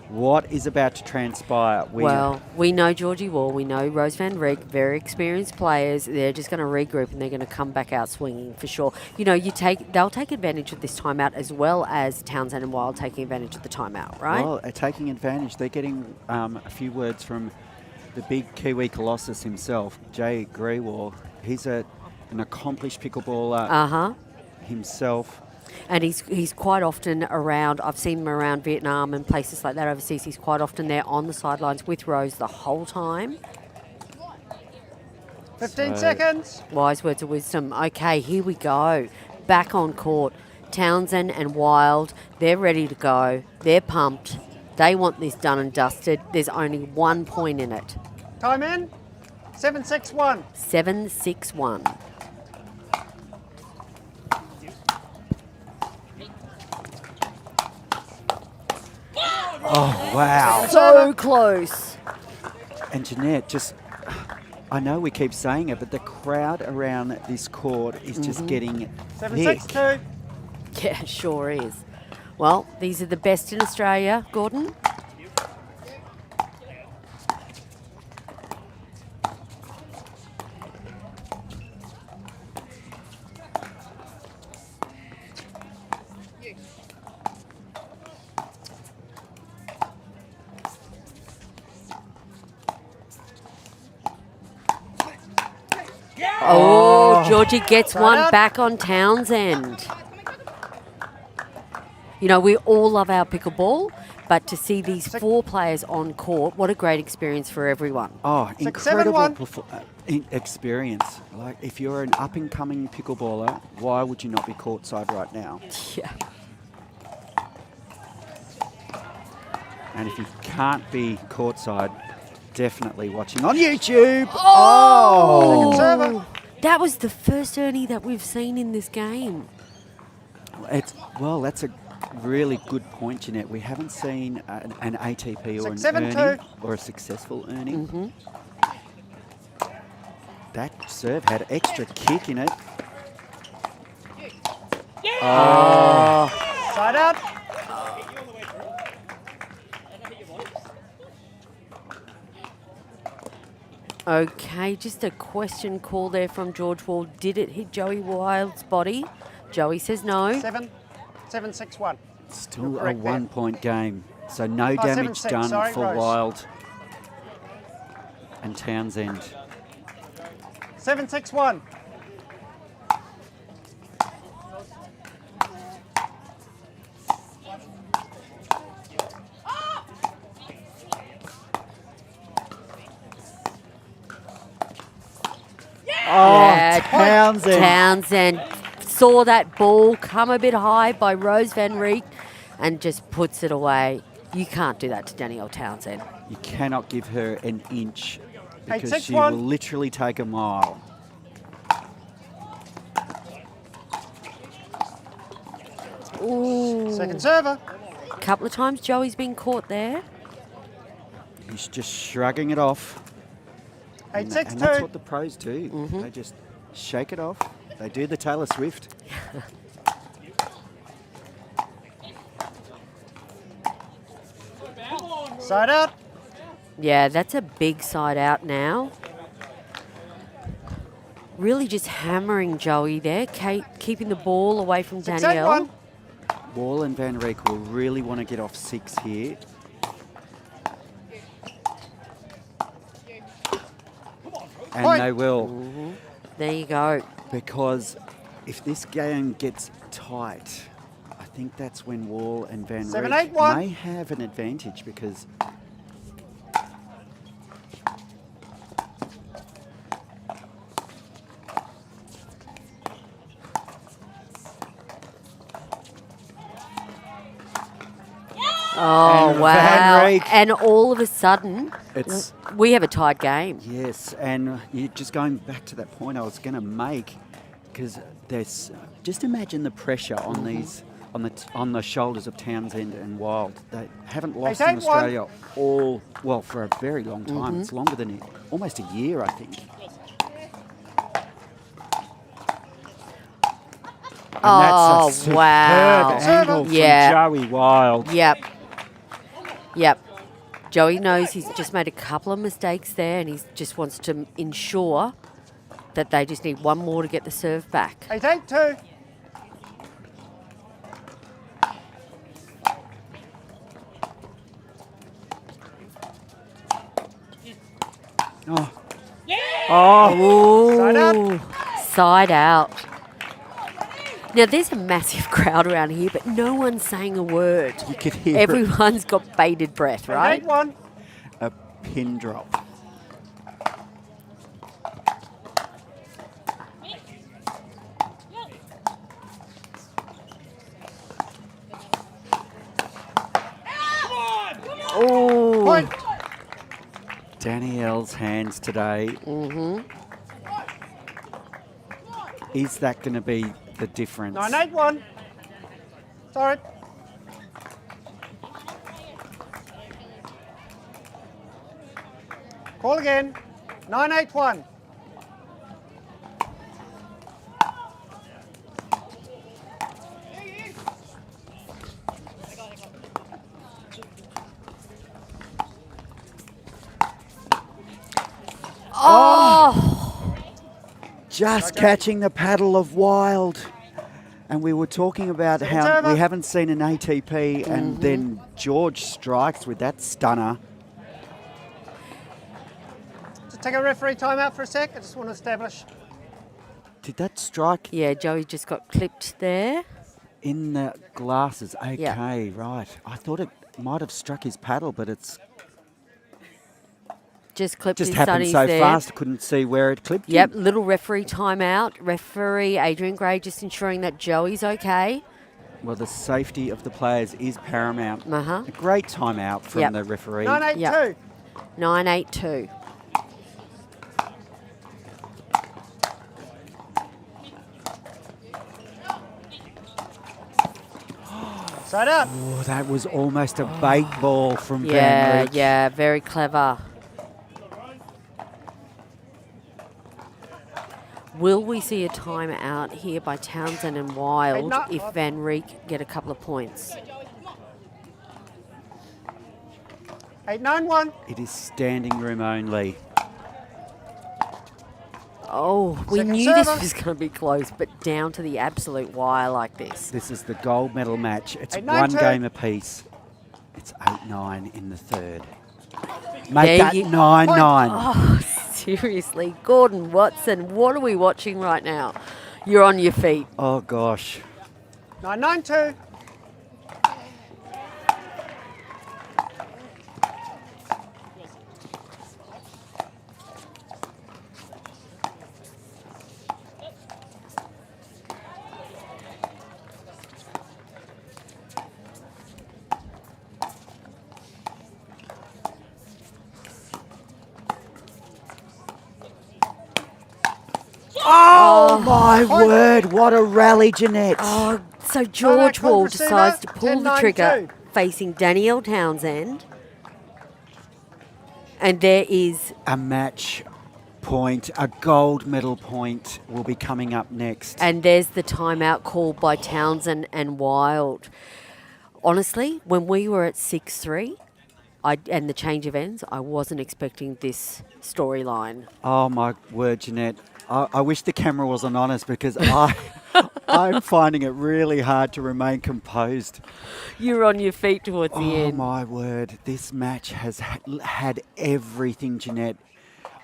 what is about to transpire? Well, we know Georgie Wall, we know Rose Van Reek, very experienced players. They're just going to regroup and they're going to come back out swinging for sure. You know, they'll take advantage of this timeout as well as Townsend and Wild taking advantage of the timeout, right? Well, taking advantage. They're getting a few words from the big Kiwi Colossus himself, Jay Grewal. He's an accomplished pickleballer himself. And he's quite often around. I've seen him around Vietnam and places like that overseas. He's quite often there on the sidelines with Rose the whole time. 15 So- seconds. Wise words of wisdom. Okay, here we go. Back on court. Townsend and Wild, they're ready to go. They're pumped. They want this done and dusted. There's only 1 point in it. Time in. 7-6-1. 7-6-1. Oh, wow. So close. And Jeanette, I know we keep saying it, but the crowd around this court is just getting thick. 7-6-2. Yeah, sure is. Well, these are the best in Australia, Gordon. Oh, Georgie gets Side one out. back on Townsend. You know, we all love our pickleball, but to see these 4 players on court, what a great experience for everyone. Oh, 6, 7, incredible 1. experience. Like, if you're an up-and-coming pickleballer, why would you not be courtside right now? Yeah. And if you can't be courtside, definitely watching on YouTube. Oh! Second server. That was the first Ernie that we've seen in this game. Well, that's a really good point, Jeanette. We haven't seen an ATP or 6, an 7, Ernie 2. or a successful Ernie. Mm-hmm. That serve had extra kick in it. Oh. Side out. Okay, just a question call there from George Wall. Did it hit Joey Wild's body? Joey says no. 7, 6, 1. Still You're a correct there. 1-point game. So no 7, damage 6, done sorry, for Rose. Wild and Townsend. 7, 6, 1. Oh, Townsend. Townsend saw that ball come a bit high by Rose Van Reek and just puts it away. You can't do that to Danielle Townsend. You cannot give her an inch because 6, she 1. will literally take a mile. Ooh. Second server. A couple of times Joey's been caught there. He's just shrugging it off. 8, And, 6, and 2. that's what the pros do. They just shake it off. They do the Taylor Swift. Side out. Yeah, that's a big side out now. Really just hammering Joey there, keeping the ball away from 6, 8, Danielle. 1. Wall and Van Reek will really want to get off 6 here. And Point. they will. There you go. Because if this game gets tight, I think that's when Wall and Van 7, Reek 8, 1. may have an advantage because Oh, And wow. Van Reek. And all of a sudden, it's we have a tied game. yes, and just going back to that point I was going to make, because there's just imagine the pressure on these on the shoulders of Townsend and Wild. They haven't lost in 8, 1. Australia for a very long time. It's longer than almost a year, I think. And Oh, that's a superb wow. angle from Yeah. Joey Wild. Yep. Joey knows he's just made a couple of mistakes there and he just wants to ensure that they just need one more to get the serve back. 8, 8, 2. Oh. Oh. Side out. Ooh, side out. Now, there's a massive crowd around here, but no one's saying a word. You could hear it. Everyone's got bated breath, 8, right? 8, 1. A pin drop. Ooh. Point. Danielle's hands today. Is that going to be the difference? 9, 8, 1. Sorry. Call again. 9, 8, 1. Oh, Just catching the paddle of Wild. And we were talking about Second how server. we haven't seen an ATP, and then George strikes with that stunner. Just take a referee timeout for a sec. I just want to establish Did that strike Yeah, Joey just got clipped there. in the glasses? Okay, Yeah. right. I thought it might have struck his paddle, but it's Just clipped just his happened sunnies so there. fast. I couldn't see where it clipped Yep, him. little referee timeout. Referee Adrian Gray just ensuring that Joey's okay. Well, the safety of the players is paramount. Uh-huh. A great timeout from Yep. the referee. 982. Yep. 9-8-2. Side out. Oh, that was almost a bait ball from Van Yeah, Reek. yeah, very clever. Will we see a timeout here by Townsend and Wild if Van Reek get a couple of points? 891. It is standing room only. Oh, we Second knew this server. was going to be close, but down to the absolute wire like this. This is the gold medal match. It's 8-9-2. one game apiece. It's 8-9 in the third. There Make that you- 9-9. Oh, seriously. Gordon Watson, what are we watching right now? You're on your feet. Oh, gosh. 992. Oh, my word. What a rally, Jeanette. Oh, so George Wall Congressina, decides to pull the 10-9-2. trigger facing Danielle Townsend. And there is, A match point, a gold medal point will be coming up next. and there's the timeout called by Townsend and Wild. Honestly, when we were at 6-3 and the change of ends, I wasn't expecting this storyline. Oh, my word, Jeanette. I wish the camera wasn't on us because I'm finding it really hard to remain composed. You're on your feet towards the Oh, end. my word. This match has had everything, Jeanette.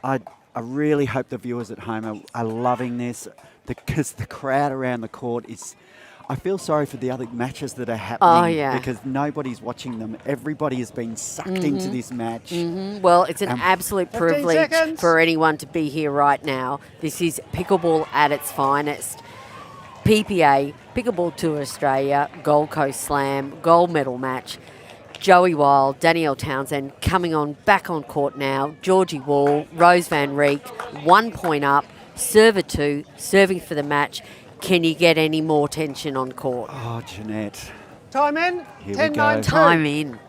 I really hope the viewers at home are loving this because the crowd around the court is... I feel sorry for the other matches that are happening Oh, yeah. because nobody's watching them. Everybody has been sucked into this match. Well, it's an absolute 15 privilege seconds. for anyone to be here right now. This is pickleball at its finest. PPA, Pickleball Tour Australia, Gold Coast Slam, gold medal match. Joey Wild, Danielle Townsend coming on back on court now. Georgie Wall, Rose Van Reek, 1 point up, server 2, serving for the match. Can you get any more tension on court? Oh, Jeanette. Time in. Here we 10-9-2. go. Time in.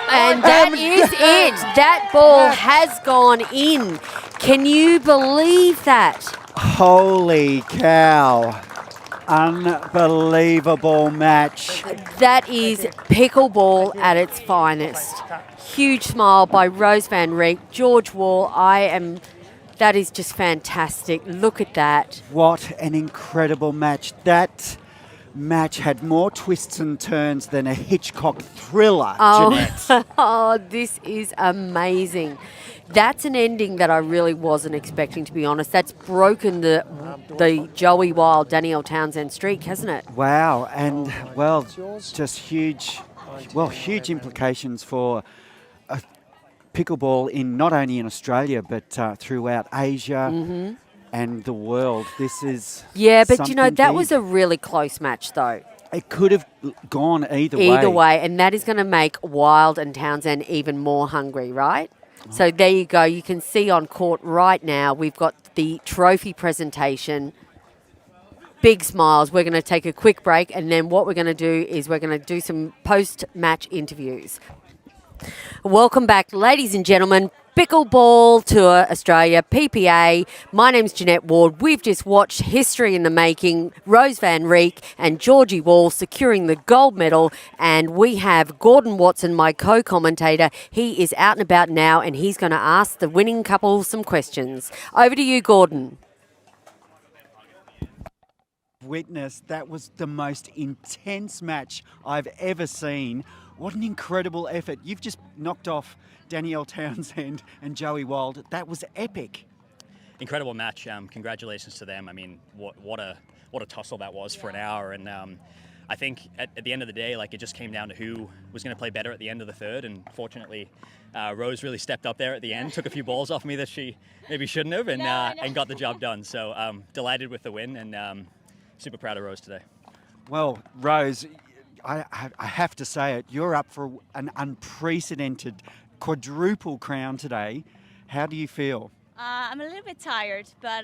And that is it. That ball has gone in. Can you believe that? Holy cow. Unbelievable match. That is pickleball at its finest. Huge smile by Rose Van Reek, George Wall. That is just fantastic. Look at that. What an incredible match. That match had more twists and turns than a Hitchcock thriller, Jeanette. Oh, this is amazing. That's an ending that I really wasn't expecting, to be honest. That's broken the Joey Wild, Danielle Townsend streak, hasn't it? Wow, and well, just huge implications for pickleball in not only in Australia but throughout Asia and the world. This is Yeah, but something that big. was a really close match, though. It could have gone either way. Either way, and that is going to make Wild and Townsend even more hungry, right? So there you go. You can see on court right now, we've got the trophy presentation. Big smiles. We're going to take a quick break, and then what we're going to do is we're going to do some post-match interviews. Welcome back, ladies and gentlemen. Pickleball Tour Australia, PPA. My name's Jeanette Ward. We've just watched history in the making. Rose Van Reek and Georgie Wall securing the gold medal. And we have Gordon Watson, my co-commentator. He is out and about now, and he's going to ask the winning couple some questions. Over to you, Gordon. That was the most intense match I've ever seen. What an incredible effort. You've just knocked off Danielle Townsend and Joey Wild. That was epic. Incredible match. Congratulations to them. I mean, what a tussle that was for an hour. And I think at the end of the day, like, it just came down to who was going to play better at the end of the third. And fortunately, Rose really stepped up there at the end, took a few balls off me that she maybe shouldn't have, and got the job done. So delighted with the win, and super proud of Rose today. Well, Rose, I have to say it, you're up for an unprecedented quadruple crown today. How do you feel? I'm a little bit tired, but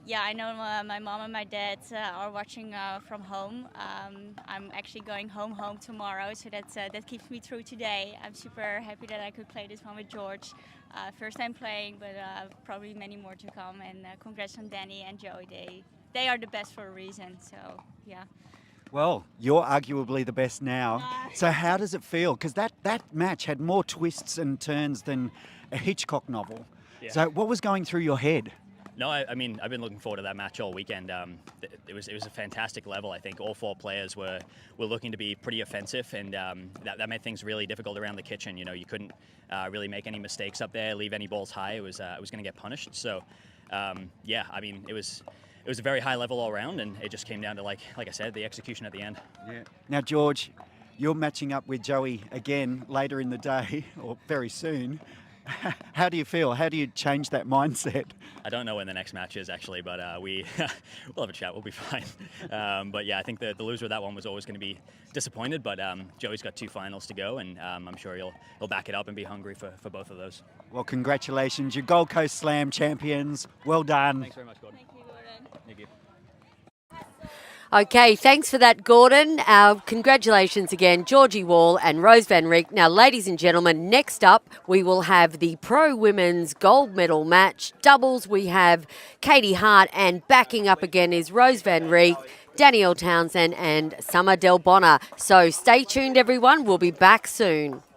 yeah, I know my mom and my dad are watching from home. I'm actually going home tomorrow, so that keeps me through today. I'm super happy that I could play this one with George. First time playing, but probably many more to come. And congrats on Danny and Joey. They are the best for a reason, so yeah. Well, you're arguably the best now. So how does it feel? Because that match had more twists and turns than a Hitchcock novel. Yeah. So what was going through your head? No, I mean, I've been looking forward to that match all weekend. It was a fantastic level. I think all four players were looking to be pretty offensive, and that made things really difficult around the kitchen. You know, you couldn't really make any mistakes up there, leave any balls high. It was going to get punished. So, yeah, I mean, it was a very high level all around, and it just came down to, like I said, the execution at the end. Yeah. Now, George, you're matching up with Joey again later in the day, or very soon. How do you feel? How do you change that mindset? I don't know when the next match is, actually, but we'll have a chat. We'll be fine. But yeah, I think the loser of that one was always going to be disappointed, but Joey's got 2 finals to go, and I'm sure he'll back it up and be hungry for both of those. Well, congratulations. You're Gold Coast Slam champions. Well done. Thanks very much, Gordon. Thank you, Gordon. Thank you. Okay, thanks for that, Gordon. Congratulations again, Georgie Wall and Rose van Reek. Now, ladies and gentlemen, next up we will have the Pro Women's Gold Medal match. Doubles, we have Katie Hart, and backing up again is Rose van Reek, Danielle Townsend and Summer Del Bonner. So stay tuned, everyone. We'll be back soon.